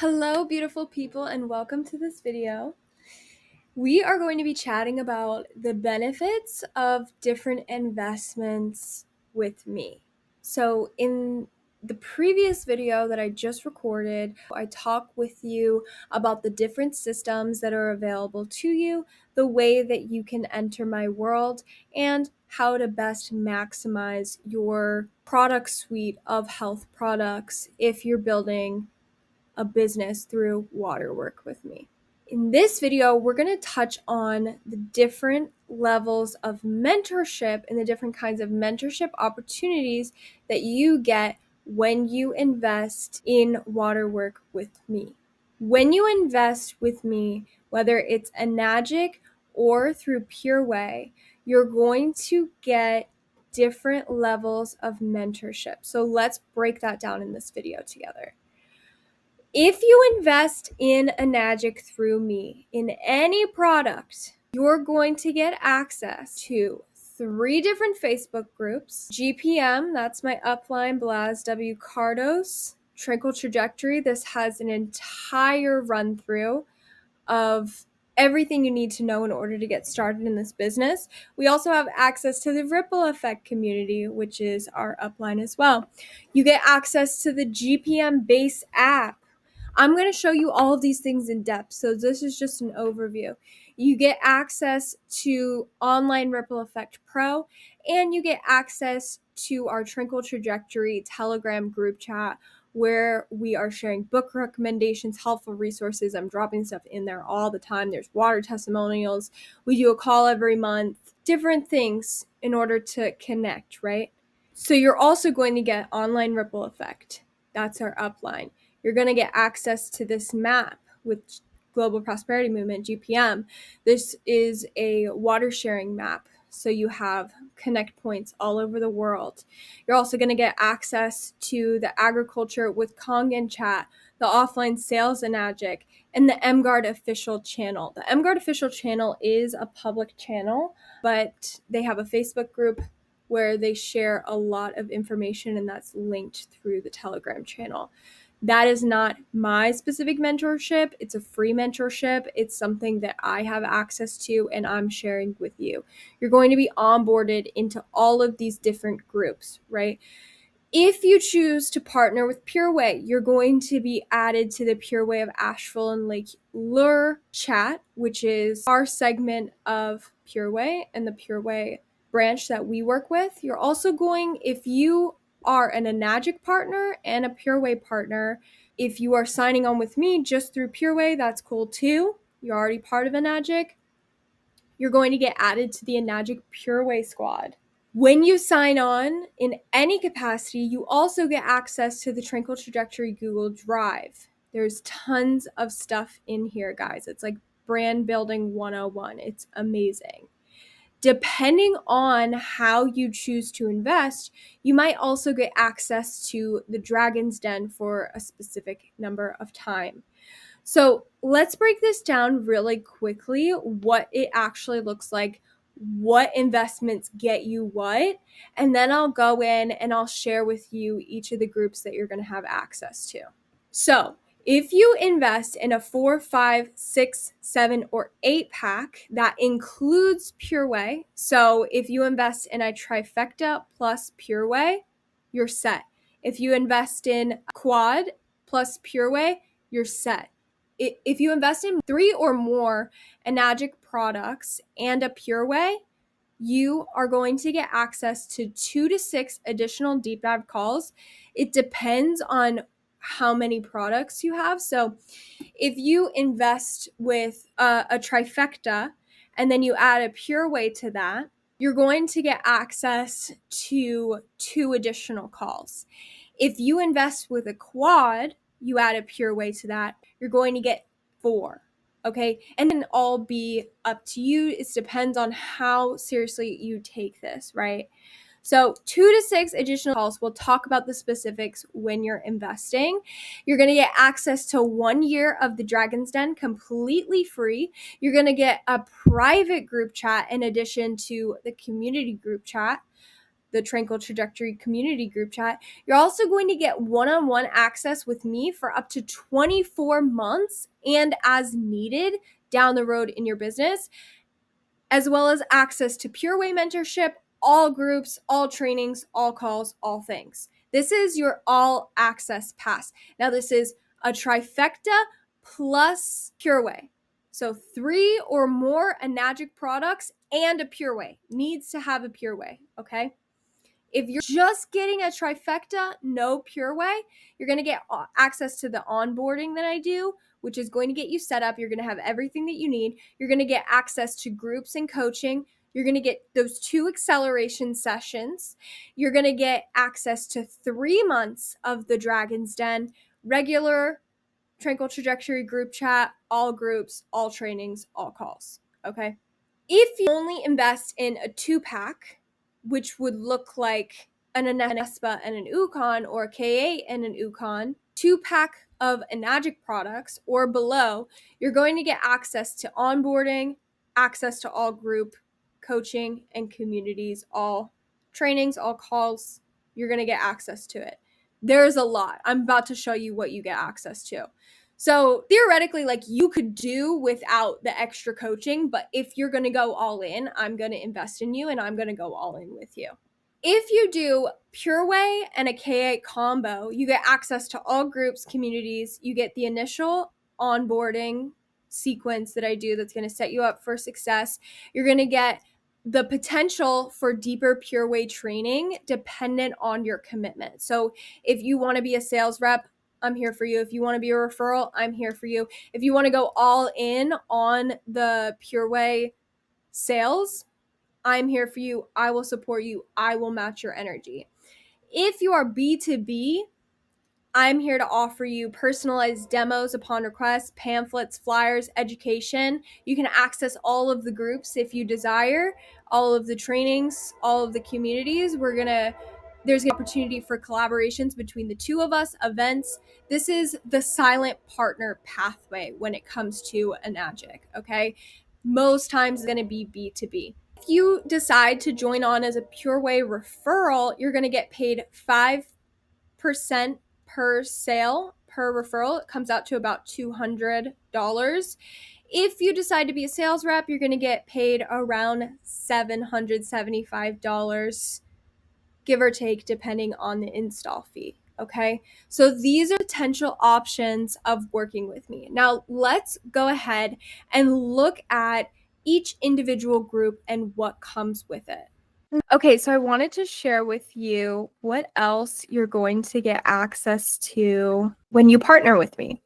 Hello, beautiful people, and welcome to this video. We are going to be chatting about the benefits of different investments with me. So, in the previous video that I just recorded, I talked with you about the different systems that are available to you, the way that you can enter my world, and how to best maximize your product suite of health products if you're building a business through Waterwork with me. In this video, we're going to touch on the different levels of mentorship and the different kinds of mentorship opportunities that you get when you invest in Waterwork with me. When you invest with me, whether it's Enagic or through PureWay, you're going to get different levels of mentorship. So let's break that down in this video together. If you invest in Enagic through me in any product, you're going to get access to 3 different Facebook groups. GPM, that's my upline, Blaz W. Cardos. Tranquil Trajectory, this has an entire run through of everything you need to know in order to get started in this business. We also have access to the Ripple Effect community, which is our upline as well. You get access to the GPM Base app. I'm going to show you all of these things in depth, so this is just an overview. You get access to Online Ripple Effect Pro, and you get access to our Tranquil Trajectory Telegram group chat, where we are sharing book recommendations, helpful resources. I'm dropping stuff in there all the time. There's water testimonials. We do a call every month, different things in order to connect, right? So you're also going to get Online Ripple Effect. That's our upline. You're going to get access to this map with Global Prosperity Movement, GPM. This is a water sharing map. So you have connect points all over the world. You're also going to get access to the Agriculture with Kangen chat, the offline sales Enagic, and the MGuard official channel. The MGuard official channel is a public channel, but they have a Facebook group where they share a lot of information, and that's linked through the Telegram channel. That is not my specific mentorship. It's a free mentorship. It's something that I have access to and I'm sharing with you. You're going to be onboarded into all of these different groups, right? If you choose to partner with PureWay, you're going to be added to the PureWay of Asheville and Lake Lure chat, which is our segment of PureWay and the PureWay branch that we work with. You're also going, if you are an Enagic partner and a PureWay partner, if you are signing on with me just through PureWay, that's cool too. You're already part of Enagic. You're going to get added to the Enagic PureWay squad. When you sign on in any capacity, you also get access to the Tranquil Trajectory Google Drive. There's tons of stuff in here, guys. It's like brand building 101. It's amazing. Depending on how you choose to invest, you might also get access to the Dragon's Den for a specific number of time. So let's break this down really quickly, what it actually looks like, what investments get you what, and then I'll go in and I'll share with you each of the groups that you're going to have access to. So if you invest in a 4, 5, 6, 7, or 8 pack, that includes PureWay. So if you invest in a trifecta plus PureWay, you're set. If you invest in quad plus PureWay, you're set. If you invest in 3 or more Enagic products and a PureWay, you are going to get access to 2 to 6 additional deep dive calls. It depends on how many products you have. So if you invest with a trifecta and then you add a PureWay to that, you're going to get access to 2 additional calls. If you invest with a quad, you add a PureWay to that, you're going to get 4. Okay, and then all be up to you. It depends on how seriously you take this, right? So 2 to 6 additional calls. We'll talk about the specifics when you're investing. You're going to get access to 1 year of the Dragon's Den completely free. You're going to get a private group chat in addition to the community group chat. the Tranquil Trajectory community group chat, you're also going to get one-on-one access with me for up to 24 months and as needed down the road in your business, as well as access to Pure Way mentorship, all groups, all trainings, all calls, all things. This is your all access pass. Now, this is a trifecta plus Pure Way. So 3 or more Enagic products and a Pure Way. Needs to have a Pure Way, okay? If you're just getting a trifecta, no Pure Way, you're going to get access to the onboarding that I do, which is going to get you set up. You're going to have everything that you need. You're going to get access to groups and coaching. You're going to get those 2 acceleration sessions. You're going to get access to 3 months of the Dragon's Den, regular Tranquil Trajectory group chat, all groups, all trainings, all calls. Okay. If you only invest in a 2-pack, which would look like an Anespa and an Ukon, or a K8 and an Ukon, 2-pack of Enagic products or below, you're going to get access to onboarding, access to all group coaching and communities, all trainings, all calls. You're going to get access to it. There's a lot. I'm about to show you what you get access to. So theoretically, like, you could do without the extra coaching, but if you're going to go all in, I'm going to invest in you and I'm going to go all in with you. If you do Pure Way and a K8 combo, you get access to all groups, communities. You get the initial onboarding sequence that I do that's going to set you up for success. You're going to get the potential for deeper Pure Way training dependent on your commitment. So if you want to be a sales rep, I'm here for you. If you want to be a referral, I'm here for you. If you want to go all in on the Pure Way sales, I'm here for you. I will support you. I will match your energy. If you are B2B, I'm here to offer you personalized demos upon request, pamphlets, flyers, education. You can access all of the groups if you desire, all of the trainings, all of the communities. There's an opportunity for collaborations between the 2 of us, events. This is the silent partner pathway when it comes to Enagic, okay? Most times it's going to be B2B. If you decide to join on as a Pure Way referral, you're going to get paid 5% per sale per referral. It comes out to about $200. If you decide to be a sales rep, you're going to get paid around $775, give or take, depending on the install fee. Okay, so these are potential options of working with me. Now let's go ahead and look at each individual group and what comes with it. Okay, so I wanted to share with you what else you're going to get access to when you partner with me.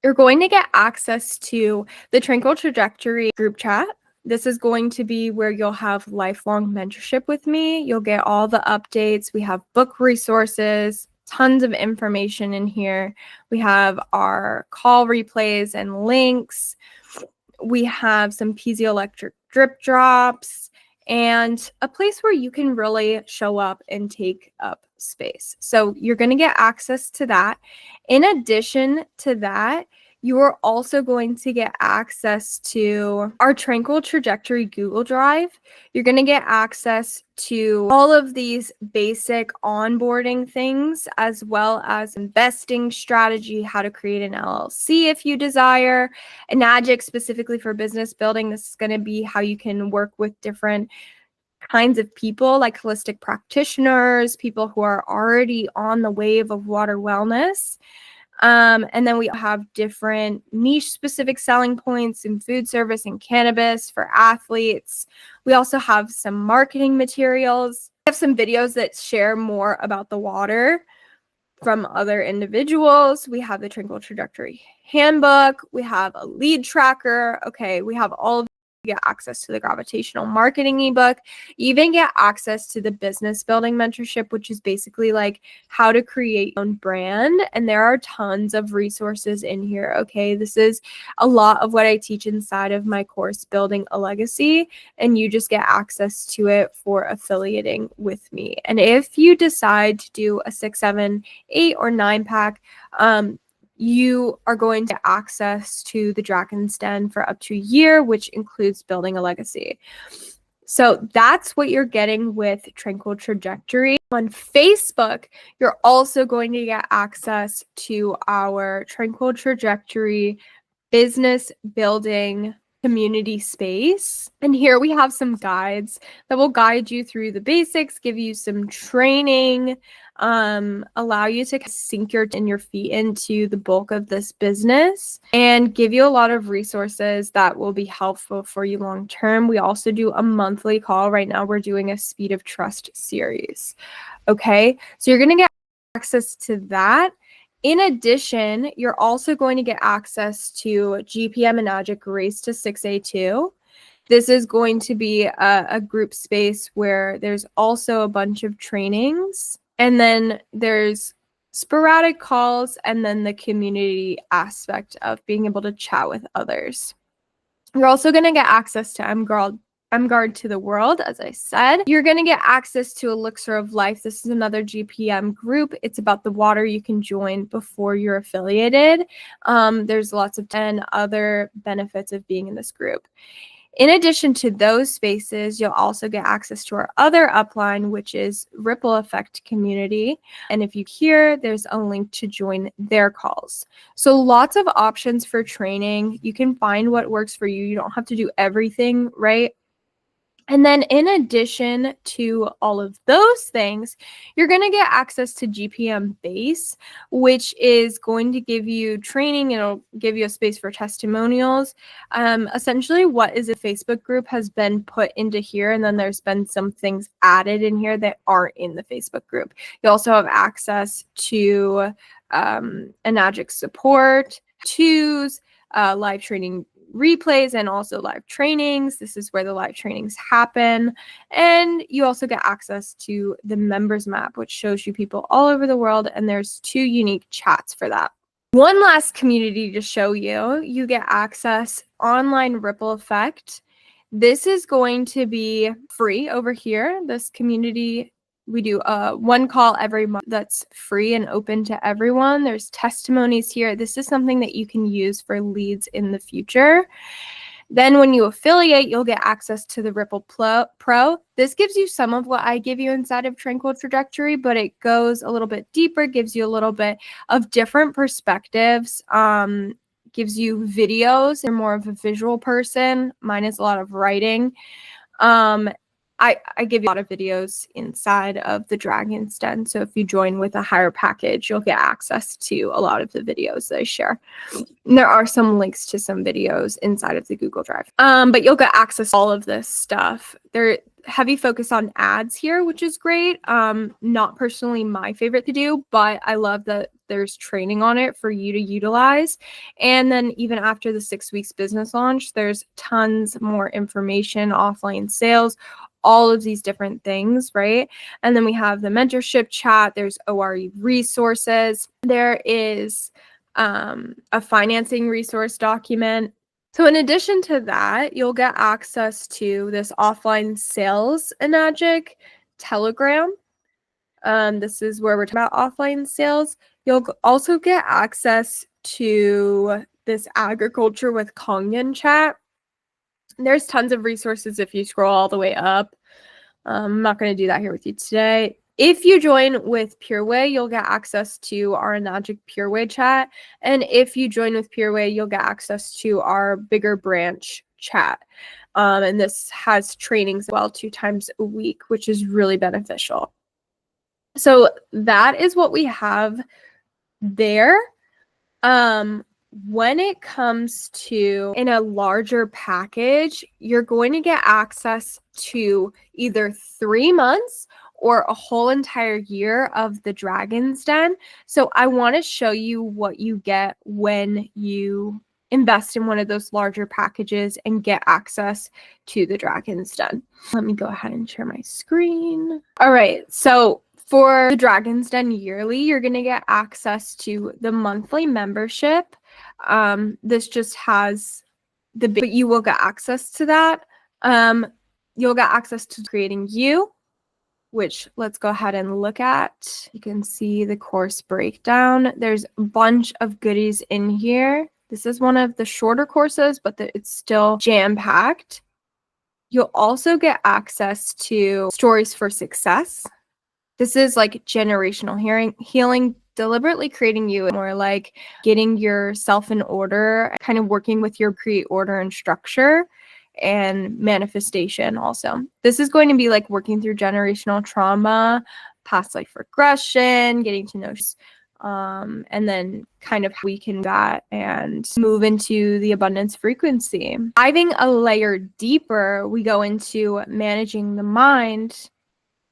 You're going to get access to the Tranquil Trajectory group chat. This is going to be where you'll have lifelong mentorship with me. You'll get all the updates. We have book resources, tons of information in here. We have our call replays and links. We have some piezoelectric drip drops and a place where you can really show up and take up space. So you're going to get access to that. In addition to that, you are also going to get access to our Tranquil Trajectory Google Drive. You're going to get access to all of these basic onboarding things, as well as investing strategy, how to create an LLC if you desire, Enagic specifically for business building. This is going to be how you can work with different kinds of people, like holistic practitioners, people who are already on the wave of water wellness. And then we have different niche specific selling points in food service and cannabis for athletes. We also have some marketing materials. We have some videos that share more about the water from other individuals. We have the Tranquil Trajectory handbook. We have a lead tracker. Okay, we have all of get access to the gravitational marketing ebook. You even get access to the business building mentorship, which is basically like how to create your own brand. And there are tons of resources in here. Okay, this is a lot of what I teach inside of my course, Building a Legacy, and you just get access to it for affiliating with me. And if you decide to do a 6, 7, 8, or 9-pack, you are going to access to the Dragon's Den for up to a year, which includes Building a Legacy. So that's what you're getting with Tranquil Trajectory. On Facebook, you're also going to get access to our Tranquil Trajectory business building community space. And here we have some guides that will guide you through the basics, give you some training, allow you to sink your feet into the bulk of this business, and give you a lot of resources that will be helpful for you long term. We also do a monthly call. Right now we're doing a Speed of Trust series. Okay, so you're going to get access to that. In addition, you're also going to get access to GPM Enagic Race to 6A2. This is going to be a group space where there's also a bunch of trainings, and then there's sporadic calls, and then the community aspect of being able to chat with others. You're also going to get access to MGuard to the World, as I said. You're going to get access to Elixir of Life. This is another GPM group. It's about the water. You can join before you're affiliated. There's lots of 10 other benefits of being in this group. In addition to those spaces, you'll also get access to our other upline, which is Ripple Effect Community. And if you hear, there's a link to join their calls. So lots of options for training. You can find what works for you. You don't have to do everything, right? And then in addition to all of those things, you're going to get access to GPM Base, which is going to give you training. It'll give you a space for testimonials. Essentially, what is a Facebook group has been put into here, and then there's been some things added in here that aren't in the Facebook group. You also have access to Enagic support, twos, live training replays, and also live trainings. This is where the live trainings happen. And you also get access to the members map, which shows you people all over the world. And there's 2 unique chats for that. One last community to show you. You get access online Ripple Effect. This is going to be free over here. This community, we do one call every month that's free and open to everyone. There's testimonies here. This is something that you can use for leads in the future. Then when you affiliate, you'll get access to the Ripple Pro. This gives you some of what I give you inside of Tranquil Trajectory, but it goes a little bit deeper, gives you a little bit of different perspectives, gives you videos. You're more of a visual person. Mine is a lot of writing. I give you a lot of videos inside of the Dragon's Den. So if you join with a higher package, you'll get access to a lot of the videos that I share. And there are some links to some videos inside of the Google Drive. But you'll get access to all of this stuff. They're heavy focus on ads here, which is great. Not personally my favorite to do, but I love that there's training on it for you to utilize. And then even after the 6 weeks business launch, there's tons more information, offline sales, all of these different things, right? And then we have the mentorship chat. There's ORE resources. There is a financing resource document. So in addition to that, you'll get access to this offline sales Enagic Telegram. This is where we're talking about offline sales. You'll also get access to this agriculture with Kongen chat. There's tons of resources if you scroll all the way up. I'm not going to do that here with you today. If you join with PureWay, you'll get access to our Enagic PureWay chat. And if you join with PureWay, you'll get access to our bigger branch chat. And this has trainings as well 2 times a week, which is really beneficial. So that is what we have there. When it comes to in a larger package, you're going to get access to either 3 months or a whole entire year of the Dragon's Den. So I want to show you what you get when you invest in one of those larger packages and get access to the Dragon's Den. Let me go ahead and share my screen. All right, so for the Dragon's Den yearly, you're going to get access to the monthly membership. This just has but you will get access to that. You'll get access to Creating You, which let's go ahead and look at. You can see the course breakdown. There's a bunch of goodies in here. This is one of the shorter courses, but it's still jam-packed. You'll also get access to stories for success. This is like generational healing, deliberately creating you more like getting yourself in order, kind of working with your create order and structure and manifestation also. This is going to be like working through generational trauma, past life regression, getting to know and then kind of we can that and move into the abundance frequency. Diving a layer deeper, we go into managing the mind,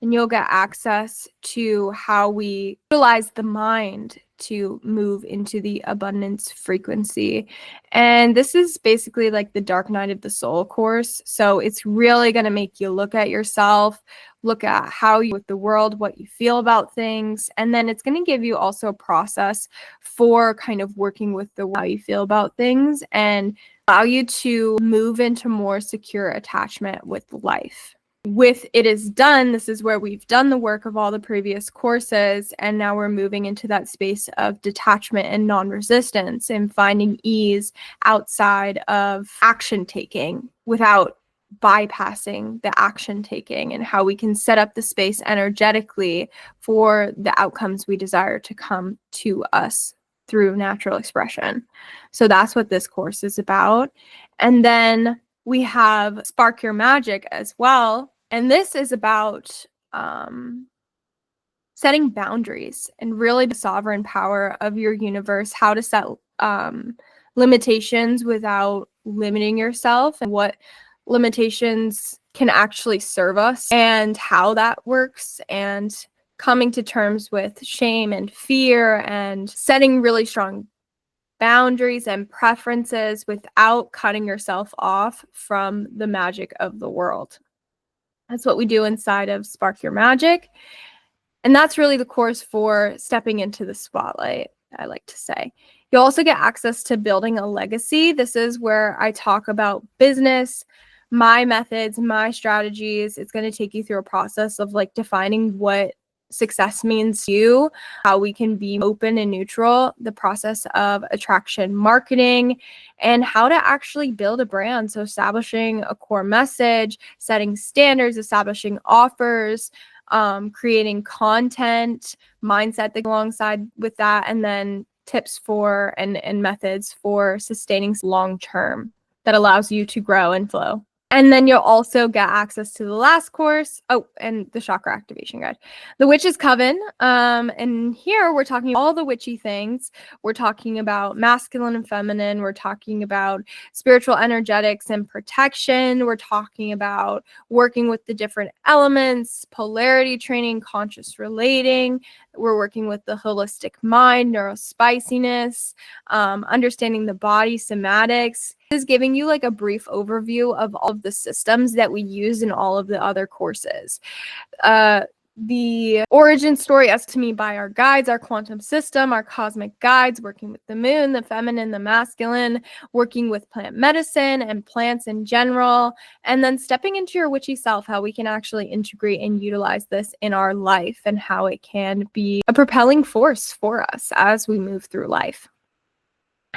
and you'll get access to how we utilize the mind to move into the abundance frequency. And this is basically like the Dark Night of the Soul course. So it's really going to make you look at yourself, look at how you with the world, what you feel about things. And then it's going to give you also a process for kind of working with the how you feel about things and allow you to move into more secure attachment with life. With It Is Done, this is where we've done the work of all the previous courses, and now we're moving into that space of detachment and non-resistance and finding ease outside of action taking without bypassing the action taking, and how we can set up the space energetically for the outcomes we desire to come to us through natural expression. So that's what this course is about. And then we have Spark Your Magic as well. And this is about setting boundaries and really the sovereign power of your universe, how to set limitations without limiting yourself, and what limitations can actually serve us and how that works, and coming to terms with shame and fear and setting really strong boundaries and preferences without cutting yourself off from the magic of the world. That's what we do inside of Spark Your Magic. And that's really the course for stepping into the spotlight, I like to say. You'll also get access to Building a Legacy. This is where I talk about business, my methods, my strategies. It's going to take you through a process of like defining what success means to you, how we can be open and neutral, the process of attraction marketing, and how to actually build a brand. So establishing a core message, setting standards, establishing offers, creating content, mindset that alongside with that, and then tips for and methods for sustaining long term that allows you to grow and flow. And then you'll also get access to the last course. Oh, and the chakra activation guide, the Witch's Coven. And here we're talking all the witchy things. We're talking about masculine and feminine. We're talking about spiritual energetics and protection. We're talking about working with the different elements, polarity training, conscious relating. We're working with the holistic mind, neurospiciness, understanding the body, somatics. Is giving you like a brief overview of all of the systems that we use in all of the other courses. The origin story as to me by our guides, our quantum system, our cosmic guides, working with the moon, the feminine, the masculine, working with plant medicine and plants in general, and then stepping into your witchy self, how we can actually integrate and utilize this in our life and how it can be a propelling force for us as we move through life.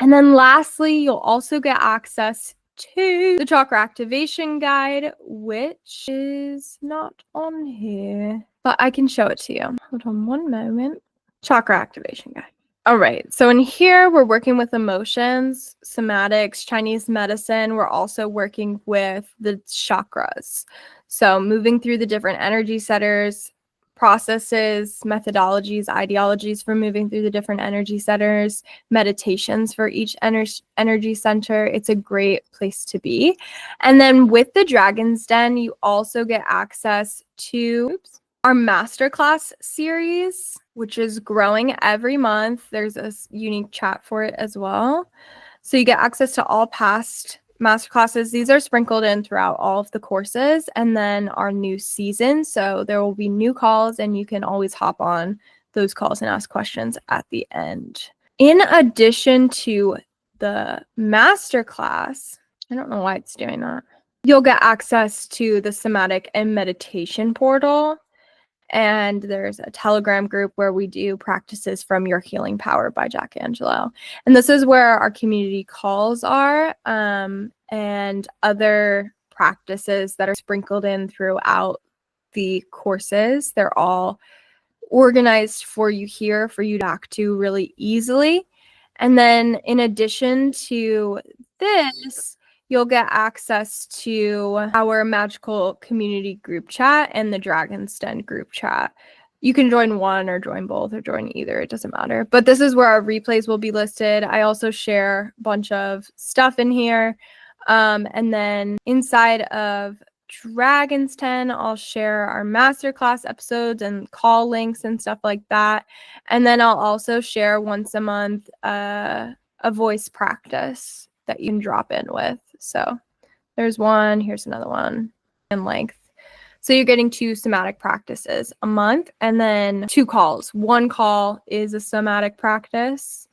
And then lastly, you'll also get access to the chakra activation guide, which is not on here, but I can show it to you. Hold on one moment. Chakra activation guide. All right, so in here, we're working with emotions, somatics, Chinese medicine. We're also working with the chakras. So moving through the different energy centers, processes, methodologies, ideologies for moving through the different energy centers, meditations for each energy center. It's a great place to be. And then with the Dragon's Den, you also get access to our masterclass series, which is growing every month. There's a unique chat for it as well. So you get access to all past masterclasses. These are sprinkled in throughout all of the courses, and then our new season. So there will be new calls, and you can always hop on those calls and ask questions at the end. In addition to the masterclass, I don't know why it's doing that. You'll get access to the somatic and meditation portal. And there's a Telegram group where we do practices from Your Healing Power by Jack Angelo. And this is where our community calls are, and other practices that are sprinkled in throughout the courses. They're all organized for you here for you to back to really easily. And then in addition to this, you'll get access to our magical community group chat and the Dragon's Den group chat. You can join one or join both or join either. It doesn't matter. But this is where our replays will be listed. I also share a bunch of stuff in here. And then inside of Dragon's Den, I'll share our masterclass episodes and call links and stuff like that. And then I'll also share once a month a voice practice that you can drop in with. So there's one, here's another one in length. So you're getting 2 somatic practices a month and then 2 calls. One call is a somatic practice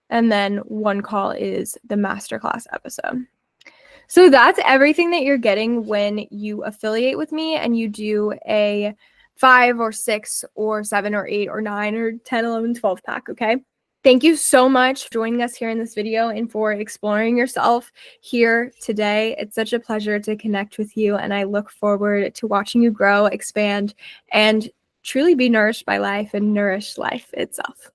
and then one call is the masterclass episode. So that's everything that you're getting when you affiliate with me and you do a 5 or 6 or 7 or 8 or 9 or 10, 11, 12 pack, okay? Thank you so much for joining us here in this video and for exploring yourself here today. It's such a pleasure to connect with you, and I look forward to watching you grow, expand, and truly be nourished by life and nourish life itself.